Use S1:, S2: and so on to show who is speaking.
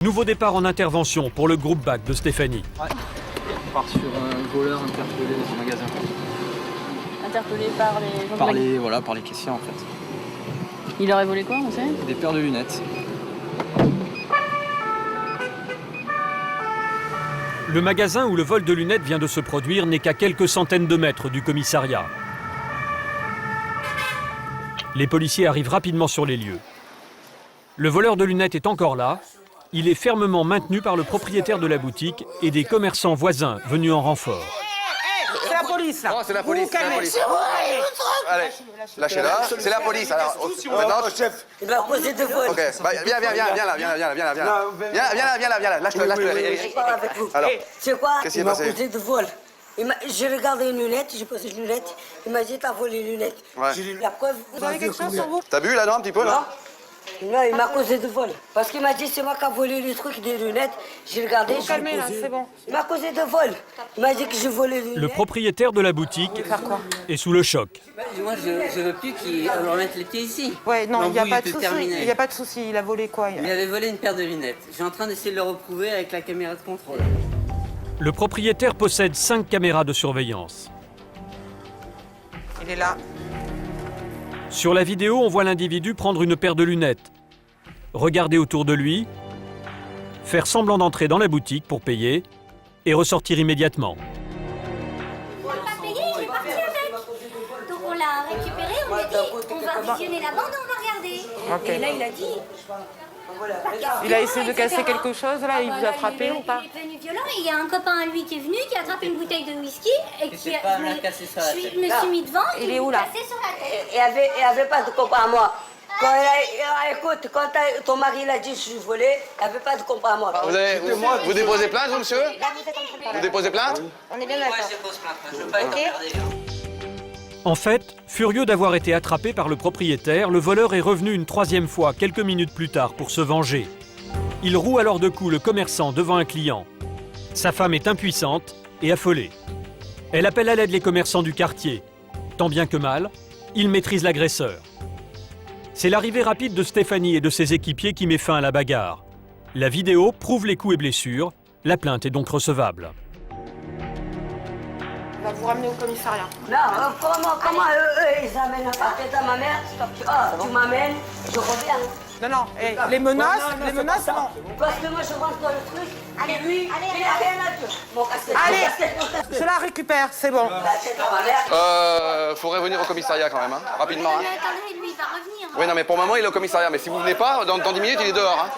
S1: Nouveau départ en intervention pour le groupe BAC de Stéphanie.
S2: Ouais. On part sur un voleur interpellé dans un magasin.
S3: Interpellé par les gens
S2: Par les caissiers en fait.
S3: Il aurait volé quoi, on sait?
S2: Des paires de lunettes.
S1: Le magasin où le vol de lunettes vient de se produire n'est qu'à quelques centaines de mètres du commissariat. Les policiers arrivent rapidement sur les lieux. Le voleur de lunettes est encore là. Il est fermement maintenu par le propriétaire de la boutique et des commerçants voisins venus en renfort.
S4: C'est la police là.
S5: Non, c'est la police, c'est la police. Allez, lâchez-la, c'est la police. Alors, maintenant,
S4: Chef, il m'a posé de vol.
S5: ok, bah, viens là, lâche-le,
S4: Je parle avec vous.
S5: Alors,
S4: C'est quoi?
S5: qu'est-ce qui
S4: Il
S5: est
S4: m'a
S5: passé?
S4: posé de vol. J'ai regardé une lunette, j'ai posé une lunette. Il m'a dit t'as volé une lunette.
S5: Ouais.
S4: J'ai dit la preuve.
S3: Vous avez quelque chose sur vous?
S5: T'as bu là, non, un petit peu là?
S4: Non, il m'a causé de vol. Parce qu'il m'a dit c'est moi qui a volé le truc des lunettes. J'ai regardé.
S3: Vous calmez là, c'est bon.
S4: Il m'a causé de vol. Il m'a dit que j'ai volé les lunettes.
S1: Le propriétaire de la boutique est sous le choc.
S6: Moi, je veux plus qu'il remette les pieds ici.
S3: Ouais, non, il n'y a
S6: L'embrouille
S3: pas de
S6: était
S3: souci.
S6: terminée.
S3: Il n'y a pas de souci. Il a volé quoi?
S6: Il avait volé une paire de lunettes. Je suis en train d'essayer de le reprouver avec la caméra de contrôle.
S1: Le propriétaire possède 5 caméras de surveillance.
S3: Il est là.
S1: Sur la vidéo, on voit l'individu prendre une paire de lunettes, regarder autour de lui, faire semblant d'entrer dans la boutique pour payer et ressortir immédiatement.
S7: On l'a pas payé, il est parti avec. Donc on l'a récupéré, on lui a dit on va visionner la bande, on va regarder.
S3: Ok.
S7: Et là il a dit.
S3: Il a essayé de casser quelque chose là? Il vous a frappé ou pas?
S7: Il est devenu violent et il y a un copain à lui qui est venu, qui a attrapé une bouteille de whisky et qui
S6: C'était pas à me la casser sur la tête.
S7: Je me suis mis devant
S3: Il
S7: et
S3: est où, là?
S7: cassé sur la tête.
S4: Il avait pas de copain à moi. Écoute, quand ton mari l'a dit je suis volé, il n'y avait pas de copain à moi.
S5: Vous déposez plainte, vous, monsieur? Vous déposez plainte?
S7: On est bien
S6: Moi,
S7: d'accord.
S6: je dépose plainte. Je veux pas être emmerdé.
S1: En fait, furieux d'avoir été attrapé par le propriétaire, le voleur est revenu une 3e fois quelques minutes plus tard pour se venger. Il roue alors de coups le commerçant devant un client. Sa femme est impuissante et affolée. Elle appelle à l'aide les commerçants du quartier. Tant bien que mal, il maîtrise l'agresseur. C'est l'arrivée rapide de Stéphanie et de ses équipiers qui met fin à la bagarre. La vidéo prouve les coups et blessures. La plainte est donc recevable.
S3: On va vous ramener au commissariat.
S4: Non, comment eux, ils amènent un paquet à ma mère? Tu m'amènes, je reviens.
S3: Non, les menaces, non.
S4: Parce que moi, je rentre dans le truc, et lui, il n'a rien à dire. Mon casquette,
S3: Allez, je la récupère, c'est bon.
S4: La tête à ma mère.
S5: Faudrait venir au commissariat quand même, hein, rapidement. Hein.
S7: Mais attendez, lui il va revenir.
S5: Oui, non, mais pour le moment, il est au commissariat. Mais si vous venez pas, dans 10 minutes, il est dehors. Hein.